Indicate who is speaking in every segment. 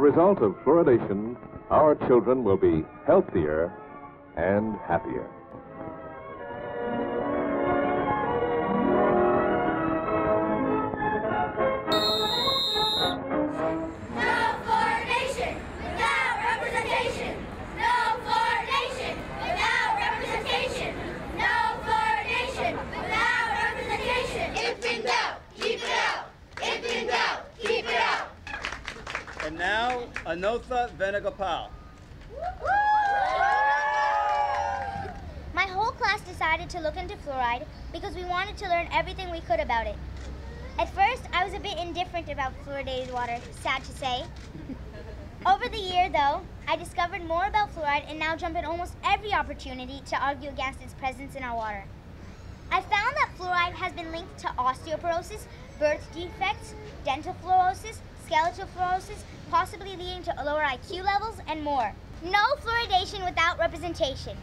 Speaker 1: result of fluoridation, our children will be healthier and happier.
Speaker 2: And now, Anotha Venugopal.
Speaker 3: My whole class decided to look into fluoride because we wanted to learn everything we could about it. At first, I was a bit indifferent about fluoridated water, sad to say. Over the year, though, I discovered more about fluoride and now jump at almost every opportunity to argue against its presence in our water. I found that fluoride has been linked to osteoporosis, birth defects, dental fluorosis, skeletal fluorosis, possibly leading to lower IQ levels, and more. No fluoridation without representation.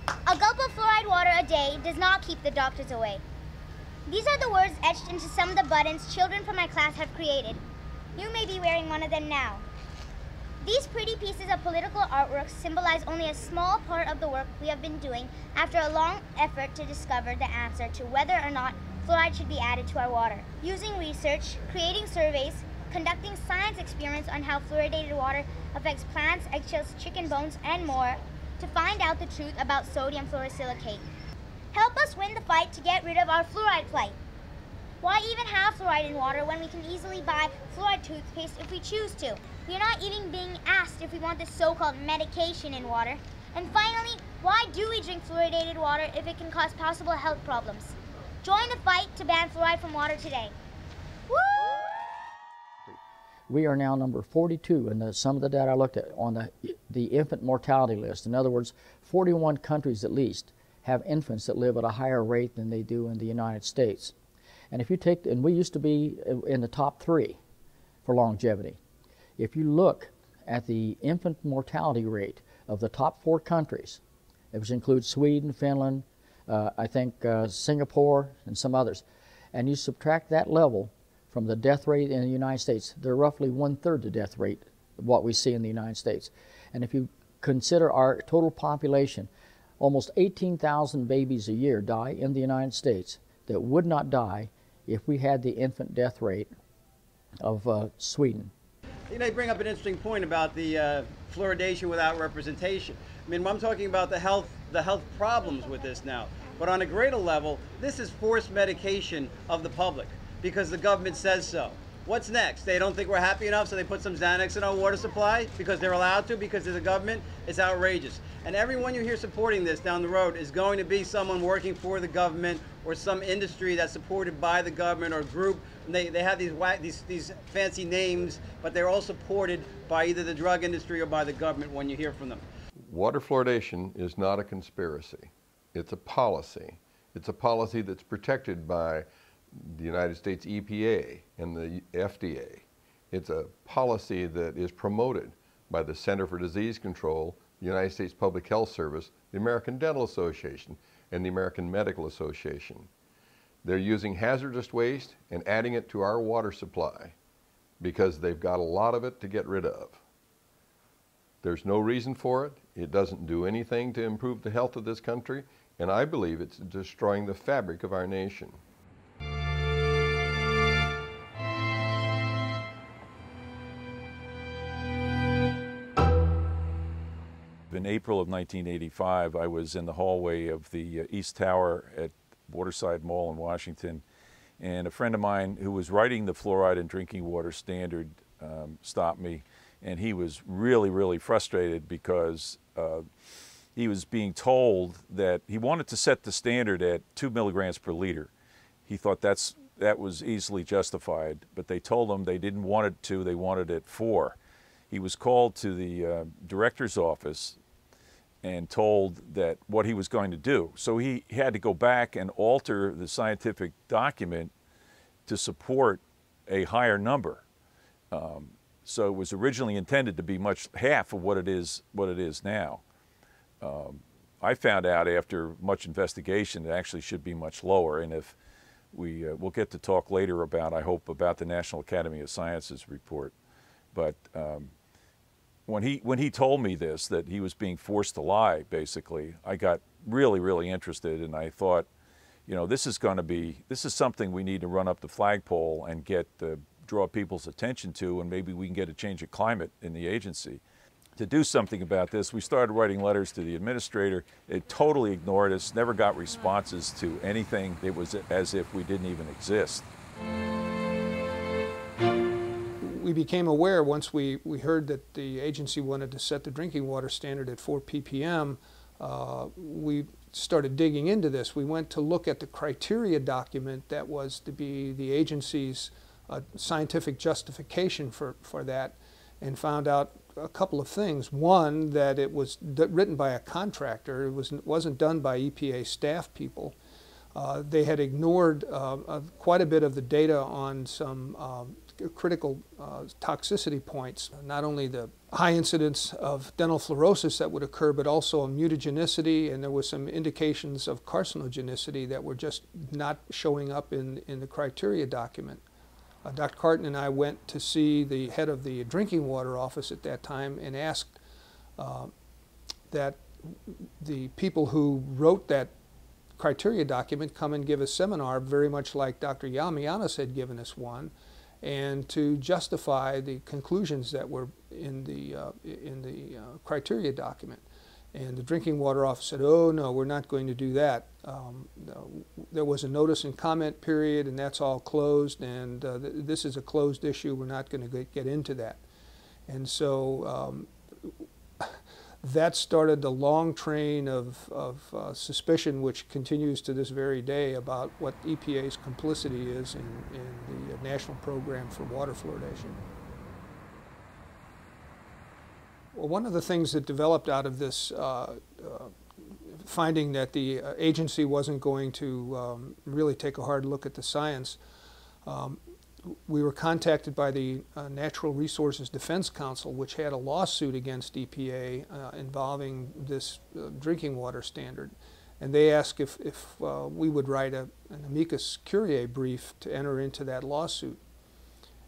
Speaker 3: A gulp of fluoride water a day does not keep the doctors away. These are the words etched into some of the buttons children from my class have created. You may be wearing one of them now. These pretty pieces of political artwork symbolize only a small part of the work we have been doing after a long effort to discover the answer to whether or not fluoride should be added to our water. Using research, creating surveys, conducting science experiments on how fluoridated water affects plants, eggshells, chicken bones, and more to find out the truth about sodium fluorosilicate. Help us win the fight to get rid of our fluoride plight. Why even have fluoride in water when we can easily buy fluoride toothpaste if we choose to? We are not even being asked if we want this so-called medication in water. And finally, why do we drink fluoridated water if it can cause possible health problems? Join the fight to ban fluoride from water today. Woo!
Speaker 4: We are now number 42 in some of the data I looked at on the infant mortality list. In other words, 41 countries at least have infants that live at a higher rate than they do in the United States. And if you take, and we used to be in the top 3 for longevity. If you look at the infant mortality rate of the top 4 countries, which includes Sweden, Finland, I think Singapore, and some others, and you subtract that level from the death rate in the United States, they're roughly 1/3 the death rate of what we see in the United States. And if you consider our total population, almost 18,000 babies a year die in the United States that would not die if we had the infant death rate of Sweden.
Speaker 2: You know, you bring up an interesting point about the fluoridation without representation. I mean, I'm talking about the health problems with this now. But on a greater level, this is forced medication of the public because the government says so. What's next? They don't think we're happy enough, so they put some Xanax in our water supply because they're allowed to, because of the government. It's outrageous. And everyone you hear supporting this down the road is going to be someone working for the government or some industry that's supported by the government or group. And they have these fancy names, but they're all supported by either the drug industry or by the government when you hear from them.
Speaker 5: Water fluoridation is not a conspiracy. It's a policy. It's a policy that's protected by the United States EPA and the FDA. It's a policy that is promoted by the Center for Disease Control, the United States Public Health Service, the American Dental Association, and the American Medical Association. They're using hazardous waste and adding it to our water supply because they've got a lot of it to get rid of. There's no reason for it. It doesn't do anything to improve the health of this country, and I believe it's destroying the fabric of our nation.
Speaker 6: In April of 1985, I was in the hallway of the East Tower at Waterside Mall in Washington, and a friend of mine who was writing the fluoride in drinking water standard stopped me, and he was really, really frustrated because he was being told that he wanted to set the standard at 2 milligrams per liter. He thought that was easily justified, but they told him they didn't want it to, they wanted it 4. He was called to the director's office and told that what he was going to do. So he had to go back and alter the scientific document to support a higher number. So it was originally intended to be half of what it is now. I found out after much investigation it actually should be much lower, and if we'll get to talk later about, I hope, about the National Academy of Sciences report. But when he told me this, that he was being forced to lie, basically, I got really, really interested, and I thought, you know, this is something we need to run up the flagpole and draw people's attention to, and maybe we can get a change of climate in the agency. To do something about this, we started writing letters to the administrator. It totally ignored us, never got responses to anything. It was as if we didn't even exist.
Speaker 7: We became aware once we heard that the agency wanted to set the drinking water standard at 4 ppm. We started digging into this. We went to look at the criteria document that was to be the agency's scientific justification for that, and found out a couple of things. One, that it was written by a contractor. It wasn't done by EPA staff people. They had ignored quite a bit of the data on some critical toxicity points, not only the high incidence of dental fluorosis that would occur, but also a mutagenicity, and there was some indications of carcinogenicity that were just not showing up in the criteria document. Dr. Carton and I went to see the head of the drinking water office at that time and asked that the people who wrote that criteria document come and give a seminar, very much like Dr. Yamianis had given us one, and to justify the conclusions that were in the criteria document. And the drinking water office said, oh no, we're not going to do that. There was a notice and comment period, and that's all closed, and this is a closed issue. We're not going to get into that. And so that started the long train of suspicion, which continues to this very day, about what EPA's complicity is in the National Program for Water Fluoridation. Well, one of the things that developed out of this finding that the agency wasn't going to really take a hard look at the science, we were contacted by the Natural Resources Defense Council, which had a lawsuit against EPA involving this drinking water standard. And they asked if we would write an amicus curiae brief to enter into that lawsuit.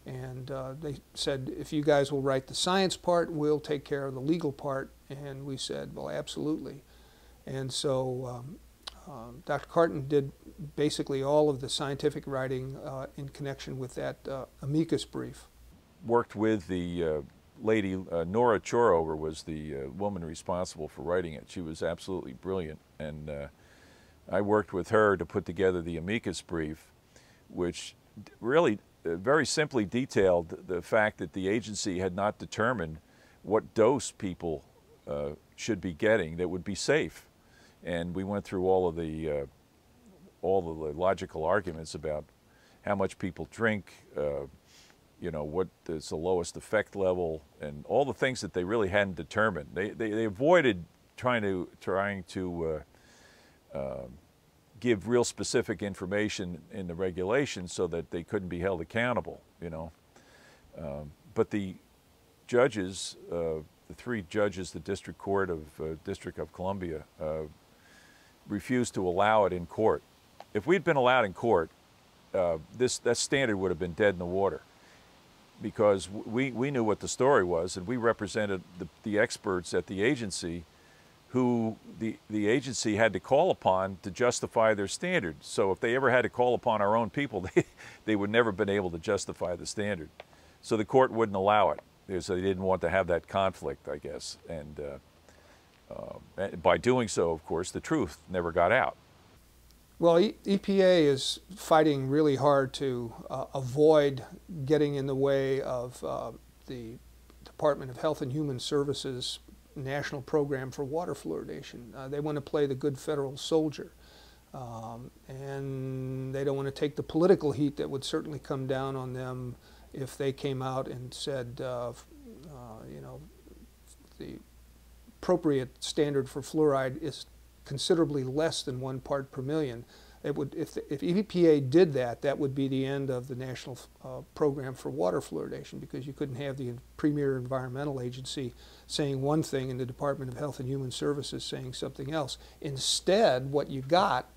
Speaker 7: And they said, if you guys will write the science part, we'll take care of the legal part. And we said, well, absolutely. And so Dr. Carton did basically all of the scientific writing in connection with that amicus brief.
Speaker 6: Worked with the lady, Nora Chorover was the woman responsible for writing it. She was absolutely brilliant. And I worked with her to put together the amicus brief, which really very simply detailed the fact that the agency had not determined what dose people should be getting that would be safe. And we went through all of the logical arguments about how much people drink, you know, what is the lowest effect level, and all the things that they really hadn't determined. They avoided trying to give real specific information in the regulations so that they couldn't be held accountable, you know. But the judges, the three judges, the District Court of District of Columbia, refused to allow it in court. If we'd been allowed in court, that standard would have been dead in the water, because we knew what the story was, and we represented the experts at the agency who the agency had to call upon to justify their standard. So if they ever had to call upon our own people, they would never have been able to justify the standard. So the court wouldn't allow it. So they didn't want to have that conflict, I guess. And by doing so, of course, the truth never got out.
Speaker 7: Well, EPA is fighting really hard to avoid getting in the way of the Department of Health and Human Services National Program for Water Fluoridation. They want to play the good federal soldier, and they don't want to take the political heat that would certainly come down on them if they came out and said, you know, the appropriate standard for fluoride is considerably less than 1 part per million. It would, if EPA did that, that would be the end of the National Program for Water Fluoridation, because you couldn't have the premier environmental agency saying one thing and the Department of Health and Human Services saying something else. Instead, what you got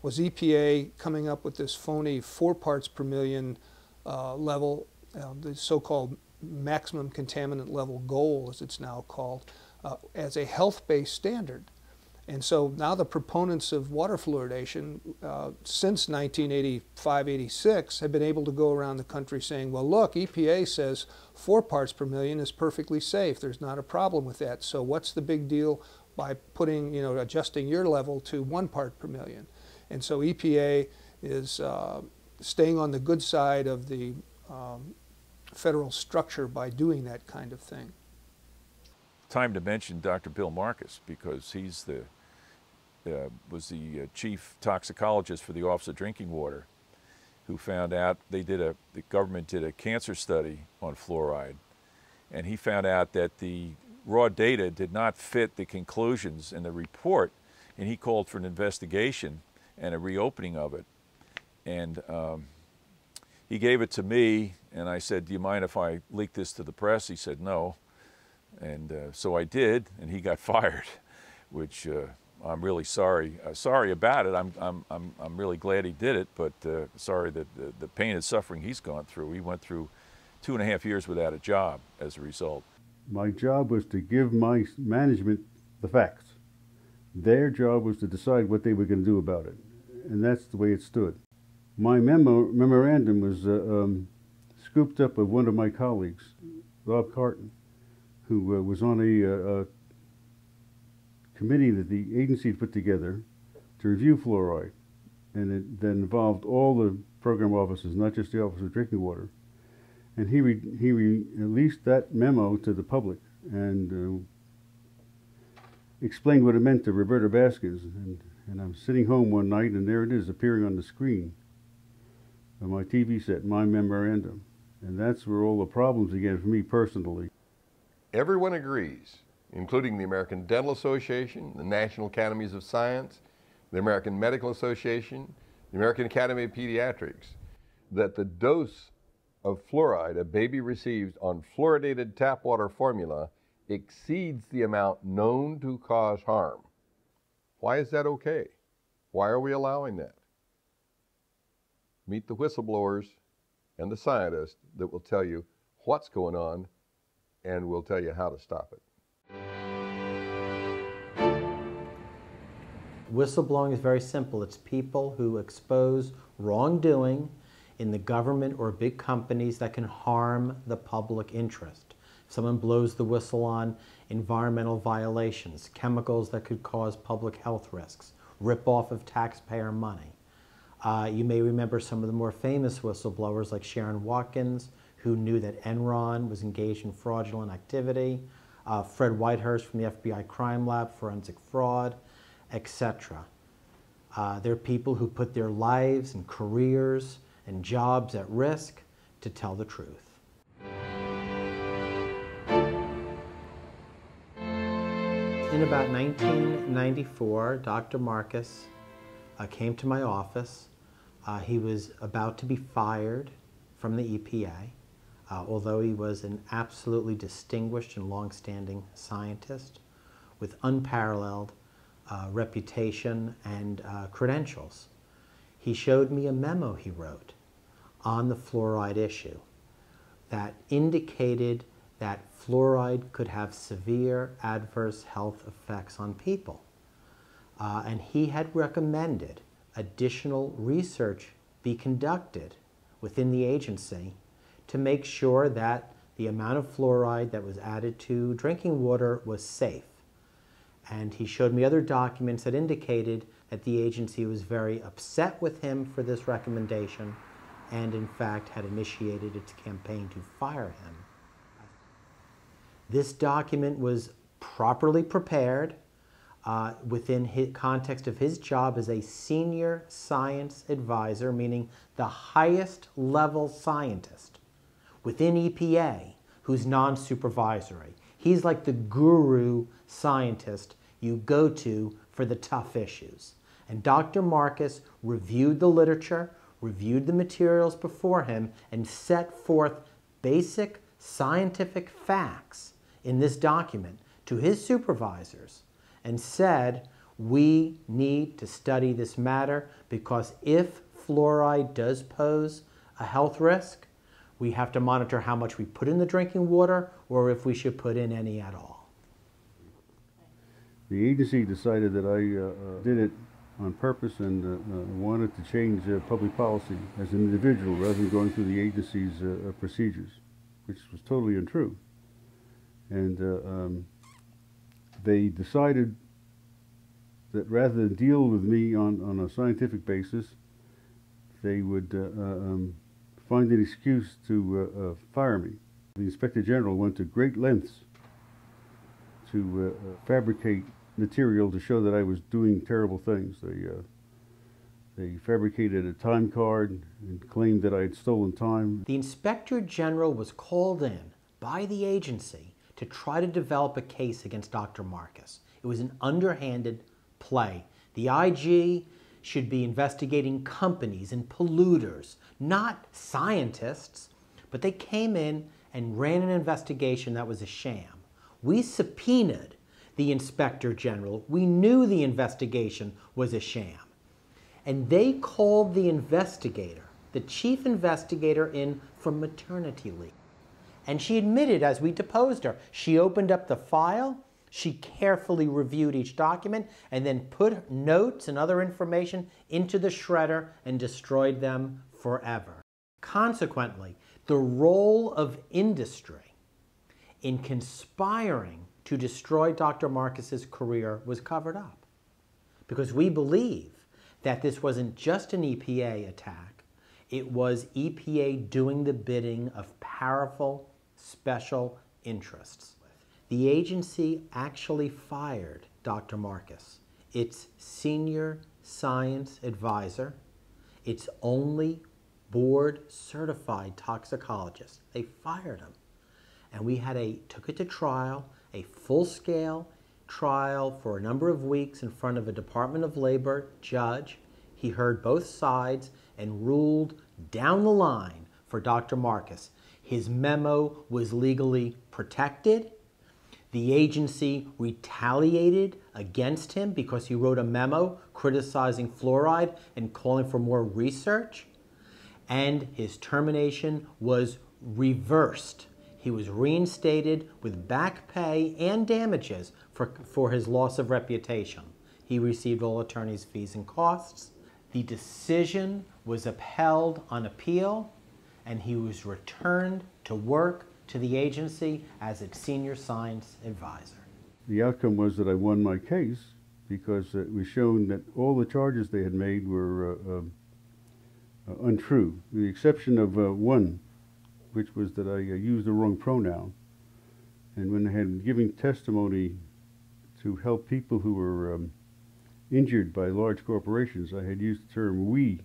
Speaker 7: was EPA coming up with this phony 4 parts per million level, the so-called maximum contaminant level goal, as it's now called, as a health-based standard. And so now the proponents of water fluoridation since 1985-86 have been able to go around the country saying, well, look, EPA says 4 parts per million is perfectly safe. There's not a problem with that. So what's the big deal by putting, adjusting your level to 1 part per million? And so EPA is staying on the good side of the federal structure by doing that kind of thing.
Speaker 6: Time to mention Dr. Bill Marcus, because he's was the chief toxicologist for the Office of Drinking Water, who found out the government did a cancer study on fluoride, and he found out that the raw data did not fit the conclusions in the report, and he called for an investigation and a reopening of it. And he gave it to me, and I said, do you mind if I leak this to the press? He said no. And so I did, and he got fired, which I'm really sorry about it. I'm really glad he did it, but sorry that the pain and suffering he's gone through. He went through 2.5 years without a job as a result.
Speaker 8: My job was to give my management the facts. Their job was to decide what they were going to do about it, and that's the way it stood. My memorandum was scooped up of one of my colleagues, Rob Carton, who was on a committee that the agency put together to review fluoride, and it then involved all the program offices, not just the Office of Drinking Water. And he released that memo to the public and explained what it meant to Roberta Vasquez. And I'm sitting home one night, and there it is appearing on the screen of my TV set, my memorandum. And that's where all the problems began for me personally.
Speaker 5: Everyone agrees, including the American Dental Association, the National Academies of Science, the American Medical Association, the American Academy of Pediatrics, that the dose of fluoride a baby receives on fluoridated tap water formula exceeds the amount known to cause harm. Why is that okay? Why are we allowing that? Meet the whistleblowers and the scientists that will tell you what's going on and will tell you how to stop it.
Speaker 9: Whistleblowing is very simple. It's people who expose wrongdoing in the government or big companies that can harm the public interest. If someone blows the whistle on environmental violations, chemicals that could cause public health risks, rip-off of taxpayer money. You may remember some of the more famous whistleblowers like Sharon Watkins, who knew that Enron was engaged in fraudulent activity, Fred Whitehurst from the FBI Crime Lab, forensic fraud, etc. There are people who put their lives and careers and jobs at risk to tell the truth. In about 1994, Dr. Marcus came to my office. He was about to be fired from the EPA, although he was an absolutely distinguished and long-standing scientist with unparalleled reputation and credentials. He showed me a memo he wrote on the fluoride issue that indicated that fluoride could have severe adverse health effects on people. And he had recommended additional research be conducted within the agency to make sure that the amount of fluoride that was added to drinking water was safe. And he showed me other documents that indicated that the agency was very upset with him for this recommendation and in fact had initiated its campaign to fire him. This document was properly prepared within the context of his job as a senior science advisor, meaning the highest level scientist within EPA who's non-supervisory. He's like the guru scientist you go to for the tough issues. And Dr. Marcus reviewed the literature, reviewed the materials before him, and set forth basic scientific facts in this document to his supervisors and said, we need to study this matter because if fluoride does pose a health risk, We have to monitor how much we put in the drinking water or if we should put in any at all.
Speaker 8: The agency decided that I did it on purpose and wanted to change public policy as an individual rather than going through the agency's procedures, which was totally untrue. And they decided that rather than deal with me on a scientific basis, they would find an excuse to fire me. The Inspector General went to great lengths to fabricate material to show that I was doing terrible things. They fabricated a time card and claimed that I had stolen time.
Speaker 9: The Inspector General was called in by the agency to try to develop a case against Dr. Marcus. It was an underhanded play. The IG should be investigating companies and polluters, not scientists, but they came in and ran an investigation that was a sham. We subpoenaed the Inspector General. We knew the investigation was a sham. And they called the investigator, the chief investigator, in from maternity leave. And she admitted as we deposed her, she opened up the file, she carefully reviewed each document, and then put notes and other information into the shredder and destroyed them forever. Consequently, the role of industry in conspiring to destroy Dr. Marcus's career was covered up. Because we believe that this wasn't just an EPA attack, it was EPA doing the bidding of powerful special interests. The agency actually fired Dr. Marcus, its senior science advisor, its only board-certified toxicologist. They fired him. And we took it to trial, a full-scale trial for a number of weeks in front of a Department of Labor judge. He heard both sides and ruled down the line for Dr. Marcus. His memo was legally protected. The agency retaliated against him because he wrote a memo criticizing fluoride and calling for more research. And his termination was reversed. He was reinstated with back pay and damages for his loss of reputation. He received all attorney's fees and costs. The decision was upheld on appeal, and he was returned to work to the agency as its senior science advisor.
Speaker 8: The outcome was that I won my case because it was shown that all the charges they had made were untrue, with the exception of one, which was that I used the wrong pronoun. And when I had given testimony to help people who were injured by large corporations, I had used the term we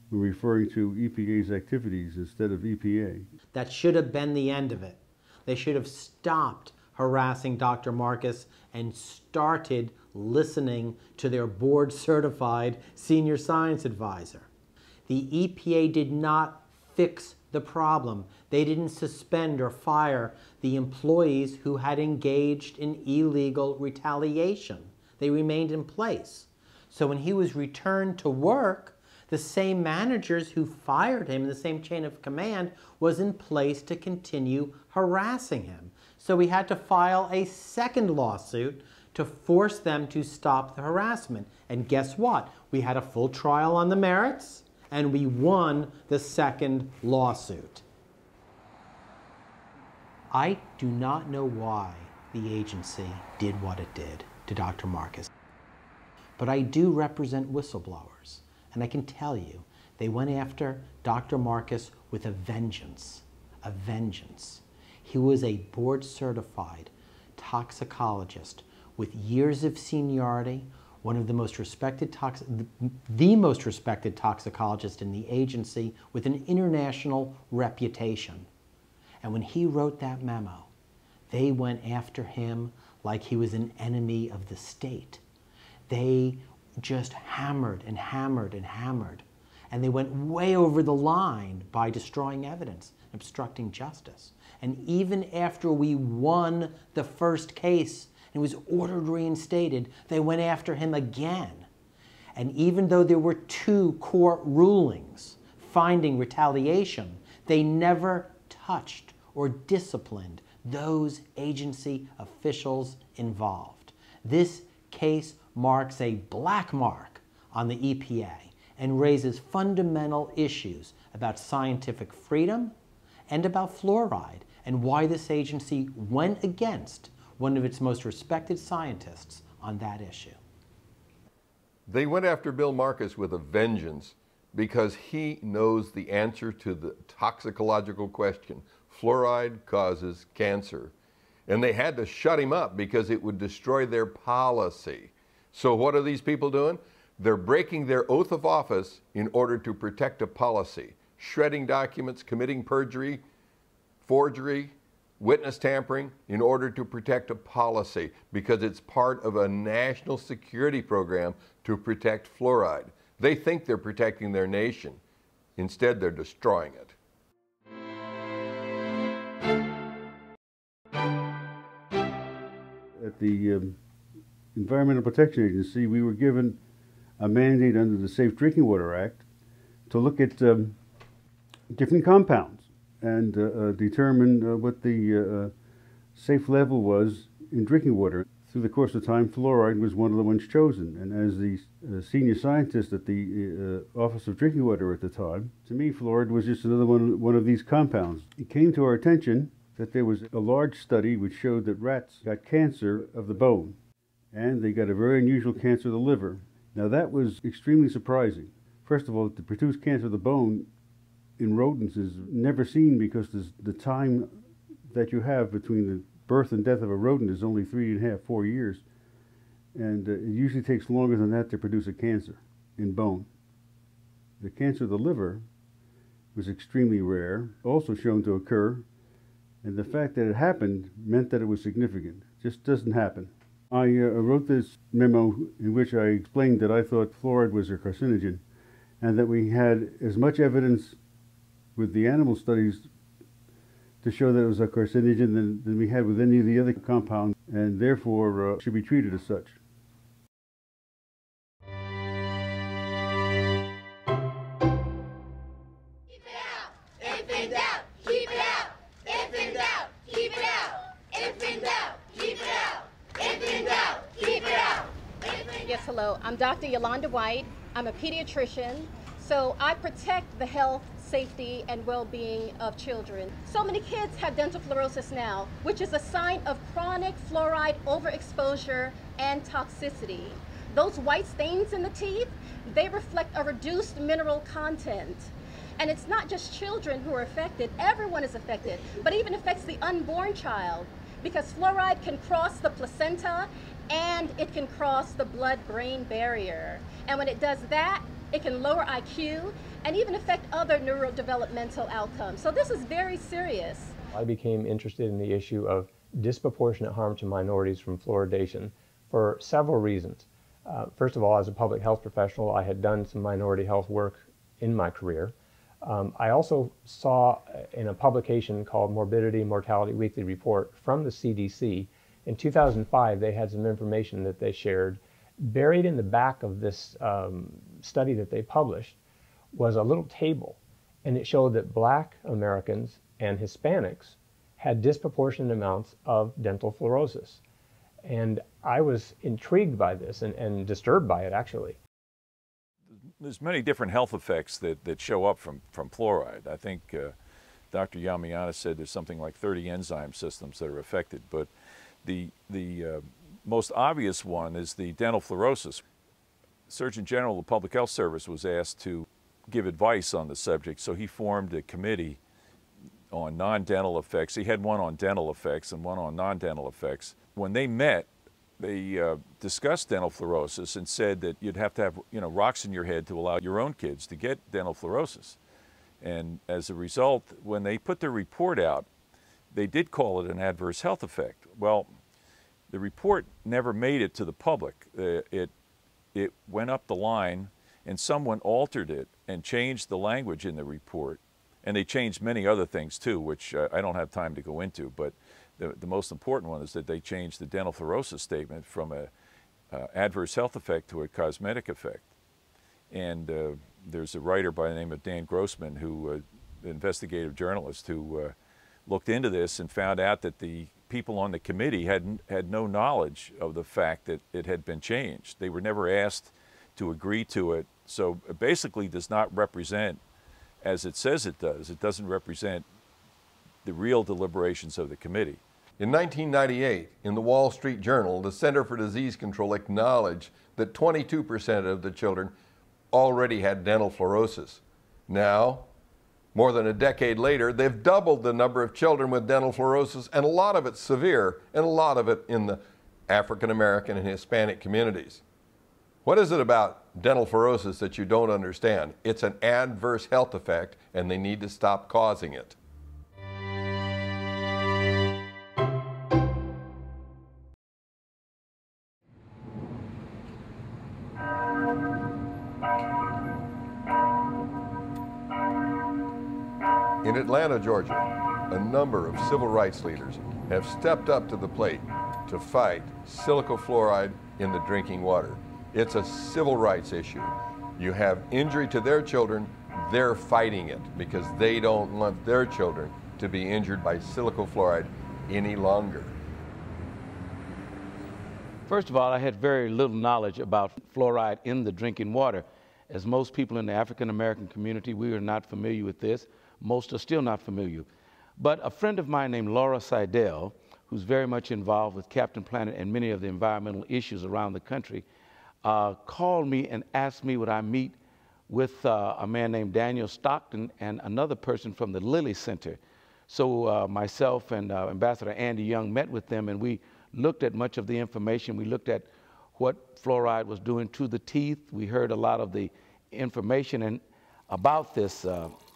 Speaker 8: when referring to EPA's activities instead of EPA.
Speaker 9: That should have been the end of it. They should have stopped harassing Dr. Marcus and started listening to their board-certified senior science advisor. The EPA did not fix the problem. They didn't suspend or fire the employees who had engaged in illegal retaliation. They remained in place. So when he was returned to work, the same managers who fired him, the same chain of command, was in place to continue harassing him. So we had to file a second lawsuit to force them to stop the harassment. And guess what? We had a full trial on the merits, and we won the second lawsuit. I do not know why the agency did what it did to Dr. Marcus, but I do represent whistleblowers, and I can tell you, they went after Dr. Marcus with a vengeance, a vengeance. He was a board-certified toxicologist with years of seniority, one of the most respected the most respected toxicologist in the agency with an international reputation. And when he wrote that memo, they went after him like he was an enemy of the state. They just hammered and hammered and hammered. And they went way over the line by destroying evidence, obstructing justice. And even after we won the first case and was ordered reinstated, they went after him again. And even though there were 2 court rulings finding retaliation, They never touched or disciplined those agency officials involved. This case marks a black mark on the EPA and raises fundamental issues about scientific freedom and about fluoride and why this agency went against one of its most respected scientists on that issue.
Speaker 5: They went after Bill Marcus with a vengeance because he knows the answer to the toxicological question. Fluoride causes cancer. And they had to shut him up because it would destroy their policy. So what are these people doing? They're breaking their oath of office in order to protect a policy, shredding documents, committing perjury, forgery, witness tampering in order to protect a policy because it's part of a national security program to protect fluoride. They think they're protecting their nation. Instead, they're destroying it.
Speaker 8: At the Environmental Protection Agency, we were given a mandate under the Safe Drinking Water Act to look at different compounds and determine what the safe level was in drinking water. Through the course of time, fluoride was one of the ones chosen. And as the senior scientist at the Office of Drinking Water at the time, to me, fluoride was just another one of these compounds. It came to our attention that there was a large study which showed that rats got cancer of the bone, and they got a very unusual cancer of the liver. Now that was extremely surprising. First of all, to produce cancer of the bone in rodents is never seen because the time that you have between the birth and death of a rodent is only 3.5, 4 years. And it usually takes longer than that to produce a cancer in bone. The cancer of the liver was extremely rare, also shown to occur, and the fact that it happened meant that it was significant. It just doesn't happen. I wrote this memo in which I explained that I thought fluoride was a carcinogen and that we had as much evidence with the animal studies to show that it was a carcinogen than we had with any of the other compounds, and therefore should be treated as such.
Speaker 10: Yes, hello. I'm Dr. Yolanda White. I'm a pediatrician, so I protect the health, safety, and well-being of children. So many kids have dental fluorosis now, which is a sign of chronic fluoride overexposure and toxicity. Those white stains in the teeth, they reflect a reduced mineral content. And it's not just children who are affected, everyone is affected, but even affects the unborn child because fluoride can cross the placenta and it can cross the blood-brain barrier. And when it does that, it can lower IQ and even affect other neurodevelopmental outcomes. So this is very serious.
Speaker 11: I became interested in the issue of disproportionate harm to minorities from fluoridation for several reasons. First of all, as a public health professional, I had done some minority health work in my career. I also saw in a publication called Morbidity and Mortality Weekly Report from the CDC, in 2005, they had some information that they shared. Buried in the back of this study that they published was a little table, and it showed that Black Americans and Hispanics had disproportionate amounts of dental fluorosis. And I was intrigued by this and disturbed by it, actually.
Speaker 6: There's many different health effects that show up from fluoride. I think Dr. Yamiana said there's something like 30 enzyme systems that are affected, but the most obvious one is the dental fluorosis. Surgeon General of the Public Health Service was asked to give advice on the subject, so he formed a committee on non-dental effects. He had one on dental effects and one on non-dental effects. When they met, they discussed dental fluorosis and said that you'd have to have rocks in your head to allow your own kids to get dental fluorosis. And as a result, when they put their report out, they did call it an adverse health effect. Well, the report never made it to the public. It went up the line and someone altered it and changed the language in the report. And they changed many other things too, which I don't have time to go into, but the most important one is that they changed the dental fluorosis statement from an adverse health effect to a cosmetic effect. And there's a writer by the name of Dan Grossman who investigative journalist who looked into this and found out that the people on the committee had no knowledge of the fact that it had been changed. They were never asked to agree to it, so it basically does not represent, as it says it does, it doesn't represent the real deliberations of the committee.
Speaker 5: In 1998, in the Wall Street Journal, the Center for Disease Control acknowledged that 22% of the children already had dental fluorosis. Now, more than a decade later, they've doubled the number of children with dental fluorosis, and a lot of it severe, and a lot of it in the African American and Hispanic communities. What is it about dental fluorosis that you don't understand? It's an adverse health effect, and they need to stop causing it. In Atlanta, Georgia, a number of civil rights leaders have stepped up to the plate to fight silica fluoride in the drinking water. It's a civil rights issue. You have injury to their children, they're fighting it because they don't want their children to be injured by silica fluoride any longer.
Speaker 12: First of all, I had very little knowledge about fluoride in the drinking water. As most people in the African American community, we are not familiar with this. Most are still not familiar. But a friend of mine named Laura Seidel, who's very much involved with Captain Planet and many of the environmental issues around the country, called me and asked me would I meet with a man named Daniel Stockton and another person from the Lilly Center. So myself and Ambassador Andy Young met with them, and we looked at much of the information. We looked at what fluoride was doing to the teeth. We heard a lot of the information about this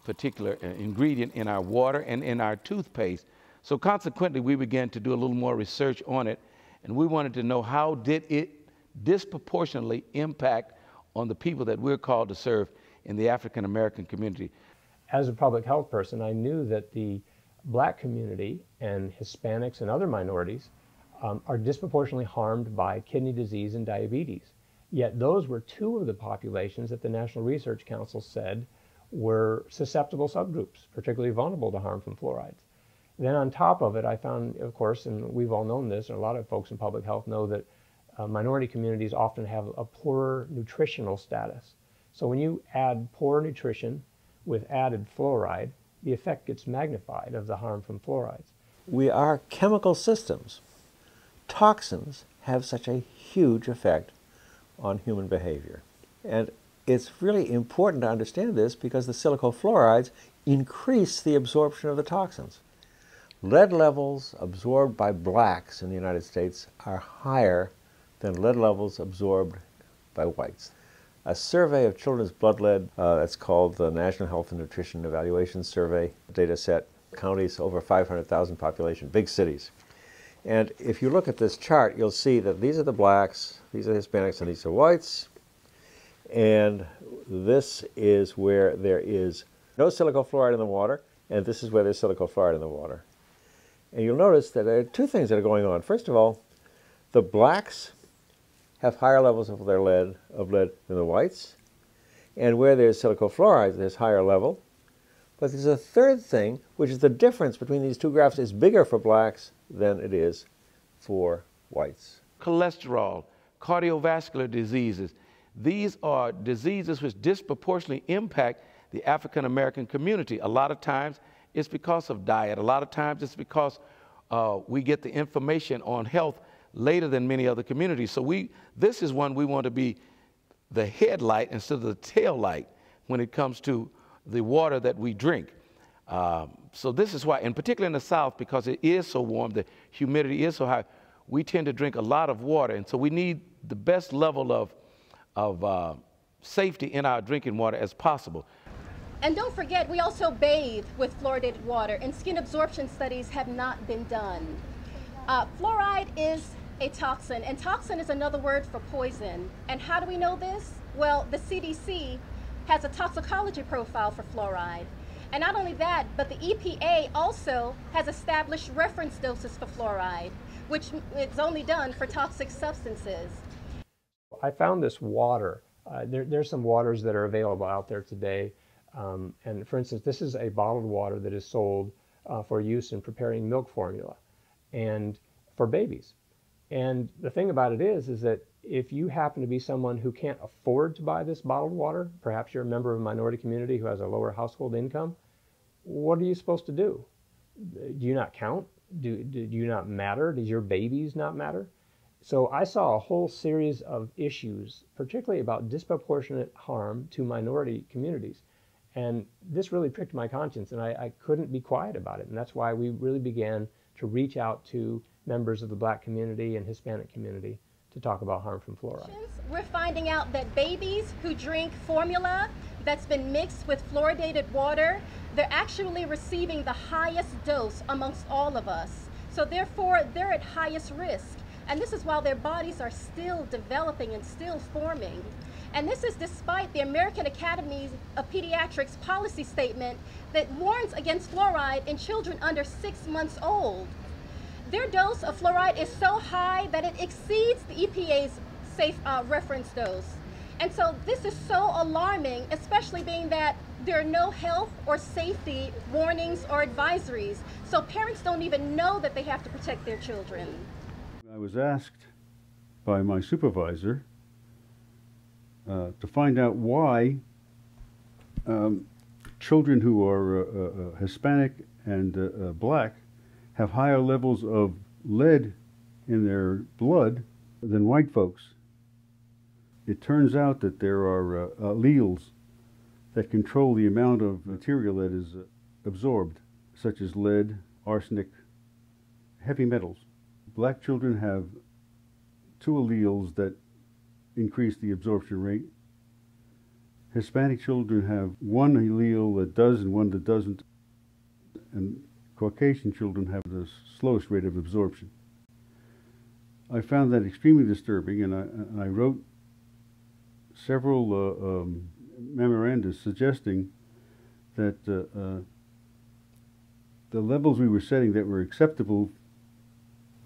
Speaker 12: particular ingredient in our water and in our toothpaste. So consequently, we began to do a little more research on it, and we wanted to know how did it disproportionately impact on the people that we're called to serve in the African American community.
Speaker 11: As a public health person, I knew that the Black community and Hispanics and other minorities are disproportionately harmed by kidney disease and diabetes. Yet those were two of the populations that the National Research Council said were susceptible subgroups, particularly vulnerable to harm from fluorides. Then on top of it, I found, of course, and we've all known this, and a lot of folks in public health know that minority communities often have a poorer nutritional status. So when you add poor nutrition with added fluoride, the effect gets magnified of the harm from fluorides.
Speaker 13: We are chemical systems. Toxins have such a huge effect on human behavior. And it's really important to understand this because the silicofluorides increase the absorption of the toxins. Lead levels absorbed by blacks in the United States are higher than lead levels absorbed by whites. A survey of children's blood lead, that's called the National Health and Nutrition Evaluation Survey data set, counties over 500,000 population, big cities. And if you look at this chart, you'll see that these are the blacks, these are Hispanics, and these are whites. And this is where there is no silicofluoride in the water, and this is where there's silicofluoride in the water. And you'll notice that there are two things that are going on. First of all, the blacks have higher levels of their lead than the whites, and where there's silicofluoride, there's higher level. But there's a third thing, which is the difference between these two graphs is bigger for blacks than it is for whites.
Speaker 12: Cholesterol, cardiovascular diseases, these are diseases which disproportionately impact the African American community. A lot of times it's because of diet. A lot of times it's because we get the information on health later than many other communities. So this is one we want to be the headlight instead of the tail light when it comes to the water that we drink. So this is why, and particularly in the South, because it is so warm, the humidity is so high, we tend to drink a lot of water. And so we need the best level of safety in our drinking water as possible.
Speaker 10: And don't forget, we also bathe with fluoridated water, and skin absorption studies have not been done. Fluoride is a toxin, and toxin is another word for poison. And how do we know this? Well, the CDC has a toxicology profile for fluoride. And not only that, but the EPA also has established reference doses for fluoride, which is only done for toxic substances.
Speaker 11: I found this water. There's some waters that are available out there today And for instance, this is a bottled water that is sold for use in preparing milk formula and for babies. And the thing about it is that if you happen to be someone who can't afford to buy this bottled water, perhaps you're a member of a minority community who has a lower household income, what are you supposed to do? Do you not count? Do you not matter? Does your babies not matter? So I saw a whole series of issues, particularly about disproportionate harm to minority communities. And this really pricked my conscience, and I couldn't be quiet about it. And that's why we really began to reach out to members of the Black community and Hispanic community to talk about harm from fluoride.
Speaker 10: We're finding out that babies who drink formula that's been mixed with fluoridated water, they're actually receiving the highest dose amongst all of us. So therefore, they're at highest risk. And this is while their bodies are still developing and still forming. And this is despite the American Academy of Pediatrics policy statement that warns against fluoride in children under 6 months old. Their dose of fluoride is so high that it exceeds the EPA's safe reference dose. And so this is so alarming, especially being that there are no health or safety warnings or advisories. So parents don't even know that they have to protect their children.
Speaker 8: I was asked by my supervisor to find out why children who are Hispanic and Black have higher levels of lead in their blood than white folks. It turns out that there are alleles that control the amount of material that is absorbed, such as lead, arsenic, heavy metals. Black children have 2 alleles that increase the absorption rate. Hispanic children have 1 allele that does and 1 that doesn't. And Caucasian children have the slowest rate of absorption. I found that extremely disturbing, and I wrote several memoranda suggesting that the levels we were setting that were acceptable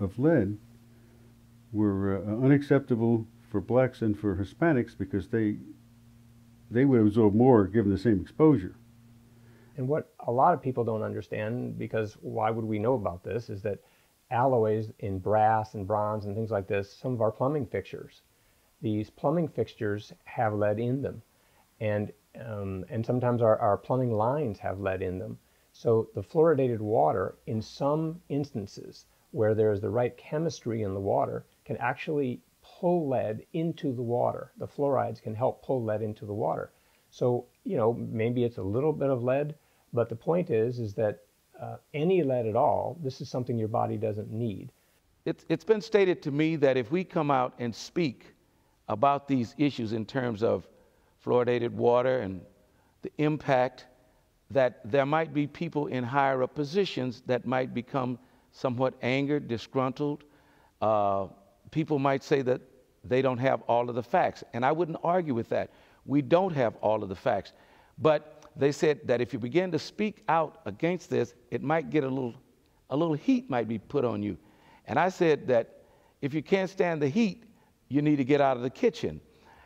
Speaker 8: of lead were unacceptable for Blacks and for Hispanics because they would absorb more given the same exposure.
Speaker 11: And what a lot of people don't understand, because why would we know about this, is that alloys in brass and bronze and things like this, some of our plumbing fixtures, these plumbing fixtures have lead in them. And sometimes our plumbing lines have lead in them. So the fluoridated water, in some instances where there is the right chemistry in the water, can actually pull lead into the water. The fluorides can help pull lead into the water. So, you know, maybe it's a little bit of lead, but the point is that any lead at all, this is something your body doesn't need.
Speaker 12: It's been stated to me that if we come out and speak about these issues in terms of fluoridated water and the impact, that there might be people in higher up positions that might become somewhat angered, disgruntled. People might say that they don't have all of the facts, and I wouldn't argue with that. We don't have all of the facts, but they said that if you begin to speak out against this, it might get a little heat might be put on you. And I said that if you can't stand the heat, you need to get out of the kitchen.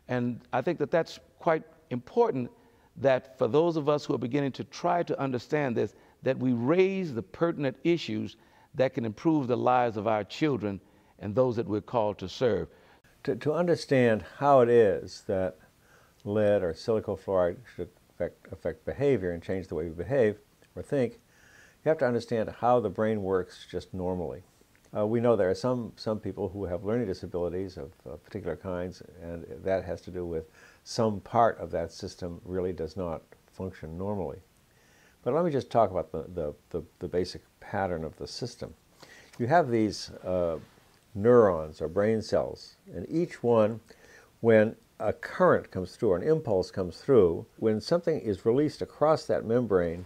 Speaker 12: And I think that that's quite important, that for those of us who are beginning to try to understand this, that we raise the pertinent issues that can improve the lives of our children and those that we're called to serve.
Speaker 13: To understand how it is that lead or silicofluoride should affect behavior and change the way we behave or think, you have to understand how the brain works just normally. We know there are some people who have learning disabilities of particular kinds, and that has to do with some part of that system really does not function normally. But let me just talk about the basic pattern of the system. You have these neurons or brain cells, and each one, when a current comes through or an impulse comes through, when something is released across that membrane,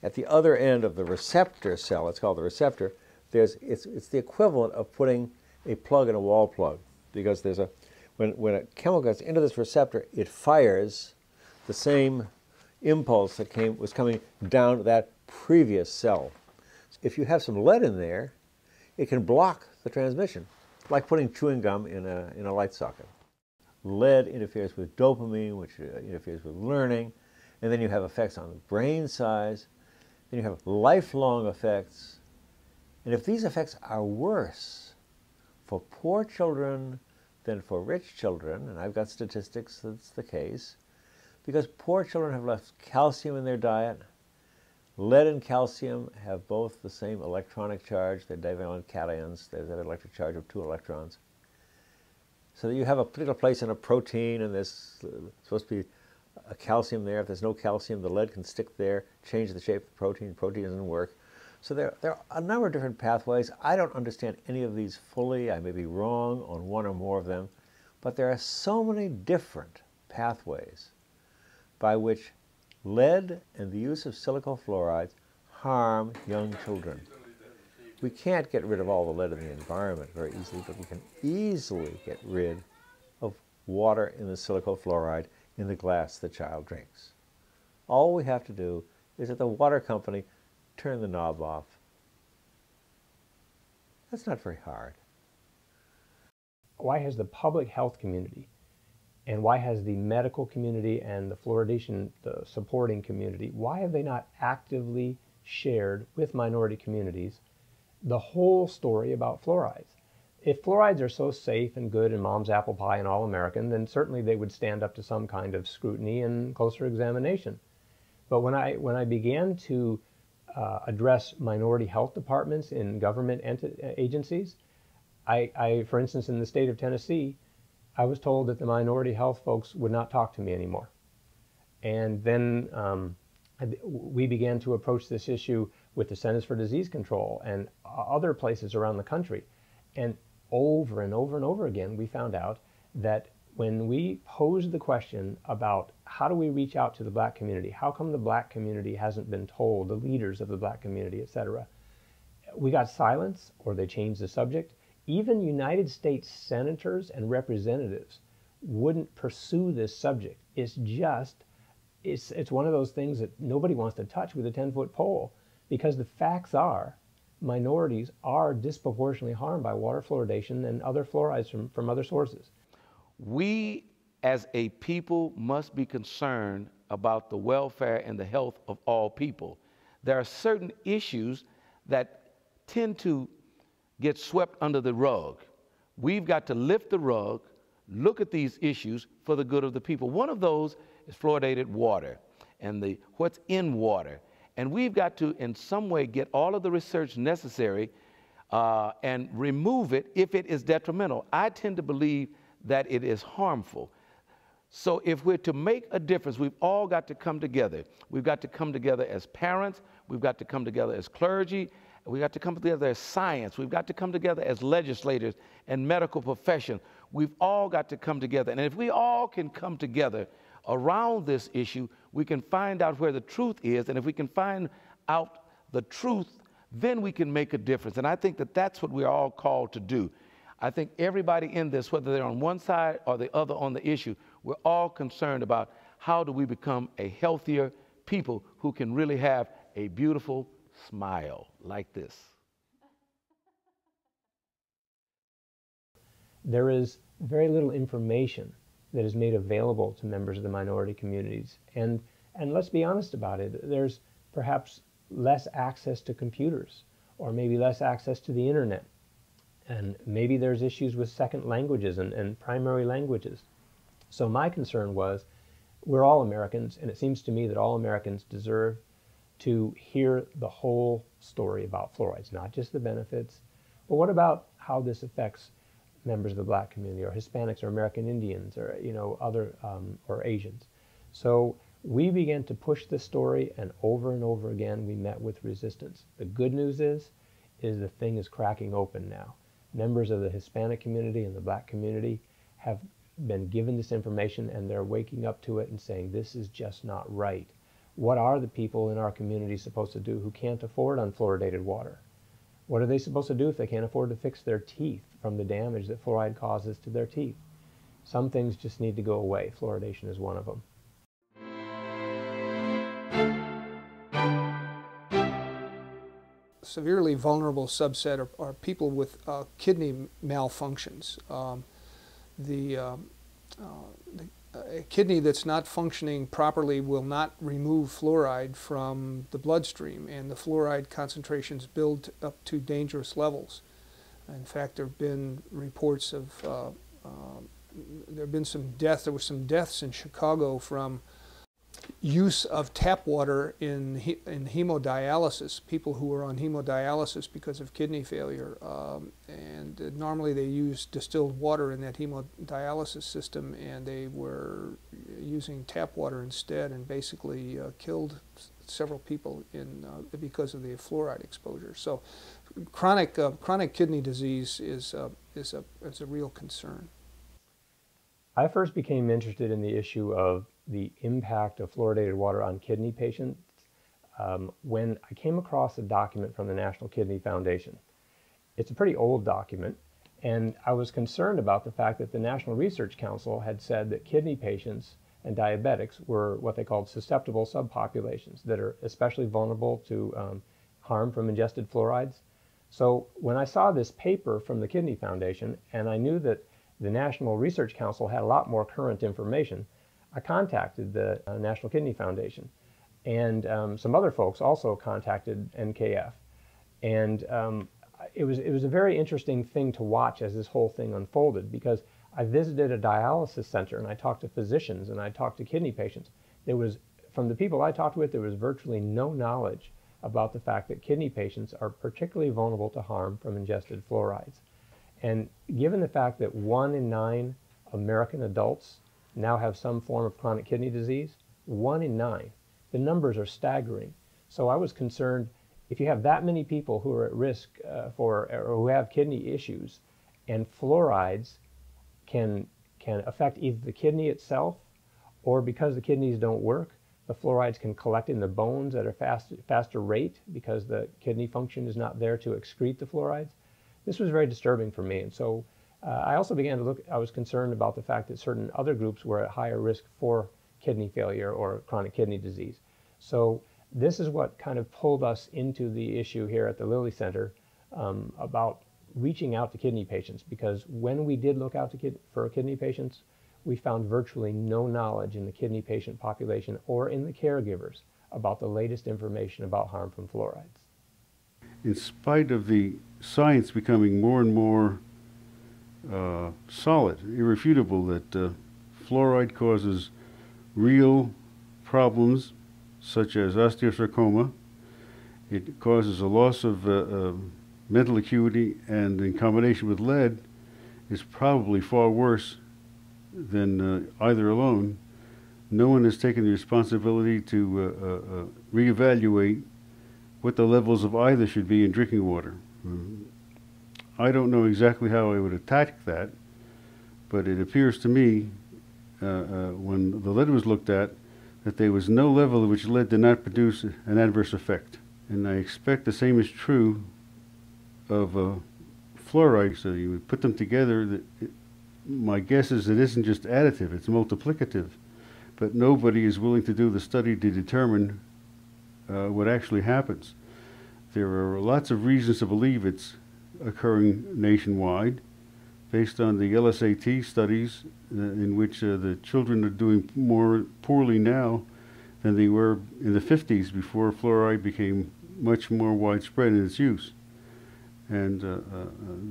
Speaker 13: at the other end of the receptor cell, it's called the receptor, it's the equivalent of putting a plug in a wall plug, because when a chemical gets into this receptor, it fires the same impulse that was coming down to that previous cell. If you have some lead in there, it can block the transmission, like putting chewing gum in a light socket. Lead interferes with dopamine, which interferes with learning, And then you have effects on brain size. Then you have lifelong effects. And if these effects are worse for poor children than for rich children, and I've got statistics that's the case, because poor children have less calcium in their diet. Lead and calcium have both the same electronic charge. They're divalent cations. They have an electric charge of 2 electrons. So that you have a particular place in a protein, and there's supposed to be a calcium there. If there's no calcium, the lead can stick there, change the shape of the protein. The protein doesn't work. So there are a number of different pathways. I don't understand any of these fully. I may be wrong on one or more of them. But there are so many different pathways by which lead and the use of silicofluorides harm young children. We can't get rid of all the lead in the environment very easily, but we can easily get rid of water in the silicofluoride in the glass the child drinks. All we have to do is that the water company turn the knob off. That's not very hard.
Speaker 11: Why has the public health community and why has the medical community and the fluoridation, the supporting community, why have they not actively shared with minority communities the whole story about fluorides? If fluorides are so safe and good in mom's apple pie and all American, then certainly they would stand up to some kind of scrutiny and closer examination. But when I began to address minority health departments in government agencies, for instance, in the state of Tennessee, I was told that the minority health folks would not talk to me anymore. And then we began to approach this issue with the Centers for Disease Control and other places around the country. And over and over and over again, we found out that when we posed the question about how do we reach out to the black community, how come the black community hasn't been told, the leaders of the black community, etc., we got silence or they changed the subject. Even United States senators and representatives wouldn't pursue this subject. It's one of those things that nobody wants to touch with a 10-foot pole, because the facts are minorities are disproportionately harmed by water fluoridation and other fluorides from other sources.
Speaker 12: We as a people must be concerned about the welfare and the health of all people. There are certain issues that tend to get swept under the rug. We've got to lift the rug, look at these issues for the good of the people. One of those is fluoridated water and what's in water. And we've got to, in some way, get all of the research necessary and remove it if it is detrimental. I tend to believe that it is harmful. So if we're to make a difference, we've all got to come together. We've got to come together as parents. We've got to come together as clergy. We've got to come together as science. We've got to come together as legislators and medical profession. We've all got to come together. And if we all can come together around this issue, we can find out where the truth is. And if we can find out the truth, then we can make a difference. And I think that that's what we're all called to do. I think everybody in this, whether they're on one side or the other on the issue, we're all concerned about how do we become a healthier people who can really have a beautiful smile like this.
Speaker 11: There is very little information that is made available to members of the minority communities. And let's be honest about it, there's perhaps less access to computers or maybe less access to the internet. And maybe there's issues with second languages and primary languages. So my concern was, we're all Americans, and it seems to me that all Americans deserve to hear the whole story about fluorides, not just the benefits, but what about how this affects members of the black community or Hispanics or American Indians or other or Asians. So we began to push this story, and over again we met with resistance. The good news is the thing is cracking open now. Members of the Hispanic community and the black community have been given this information, and they're waking up to it and saying, this is just not right. What are the people in our community supposed to do who can't afford unfluoridated water? What are they supposed to do if they can't afford to fix their teeth from the damage that fluoride causes to their teeth? Some things just need to go away. Fluoridation is one of them.
Speaker 7: Severely vulnerable subset are people with kidney malfunctions. The a kidney that's not functioning properly will not remove fluoride from the bloodstream, and the fluoride concentrations build up to dangerous levels. In fact, there have been reports of there have been some deaths. There were some deaths in Chicago from use of tap water in hemodialysis, people who were on hemodialysis because of kidney failure. And normally they use distilled water in that hemodialysis system, and they were using tap water instead, and basically killed several people because of the fluoride exposure. So chronic kidney disease is a real concern.
Speaker 11: I first became interested in the issue of the impact of fluoridated water on kidney patients when I came across a document from the National Kidney Foundation. It's a pretty old document, and I was concerned about the fact that the National Research Council had said that kidney patients and diabetics were what they called susceptible subpopulations that are especially vulnerable to harm from ingested fluorides. So when I saw this paper from the Kidney Foundation, and I knew that the National Research Council had a lot more current information, I contacted the National Kidney Foundation, and some other folks also contacted NKF. And it was a very interesting thing to watch as this whole thing unfolded, because I visited a dialysis center and I talked to physicians and I talked to kidney patients. There was, from the people I talked with, there was virtually no knowledge about the fact that kidney patients are particularly vulnerable to harm from ingested fluorides. And given the fact that 1 in 9 American adults now have some form of chronic kidney disease, 1 in 9, the numbers are staggering. So I was concerned, if you have that many people who are at risk or who have kidney issues, and fluorides can affect either the kidney itself, or because the kidneys don't work, the fluorides can collect in the bones at a faster rate because the kidney function is not there to excrete the fluorides. This was very disturbing for me, and so I also began to look, I was concerned about the fact that certain other groups were at higher risk for kidney failure or chronic kidney disease. So this is what kind of pulled us into the issue here at the Lilly Center about reaching out to kidney patients, because when we did look out for kidney patients, we found virtually no knowledge in the kidney patient population or in the caregivers about the latest information about harm from fluorides.
Speaker 8: In spite of the science becoming more and more solid, irrefutable, that fluoride causes real problems such as osteosarcoma, it causes a loss of mental acuity, and in combination with lead is probably far worse than either alone. No one has taken the responsibility to reevaluate what the levels of either should be in drinking water. I don't know exactly how I would attack that, but it appears to me, when the lead was looked at, that there was no level at which lead did not produce an adverse effect. And I expect the same is true of fluoride. So you would put them together, my guess is it isn't just additive, it's multiplicative. But nobody is willing to do the study to determine what actually happens. There are lots of reasons to believe it's occurring nationwide, based on the LSAT studies in which the children are doing more poorly now than they were in the 50s, before fluoride became much more widespread in its use. And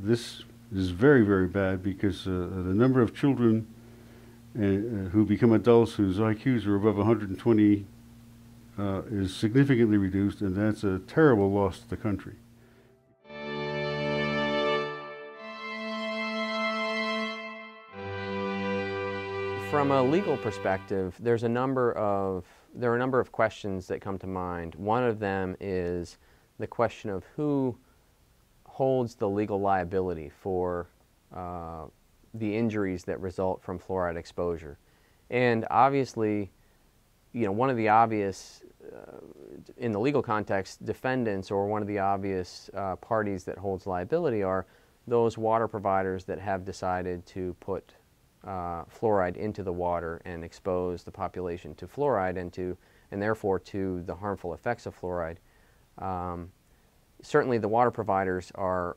Speaker 8: this is very, very bad, because the number of children who become adults whose IQs are above 120 is significantly reduced, and that's a terrible loss to the country.
Speaker 14: From a legal perspective, there are a number of questions that come to mind. One of them is the question of who holds the legal liability for the injuries that result from fluoride exposure. And obviously, you know, one of the obvious, in the legal context, defendants, or one of the obvious parties that holds liability, are those water providers that have decided to put fluoride into the water and expose the population to fluoride and therefore to the harmful effects of fluoride. Certainly the water providers are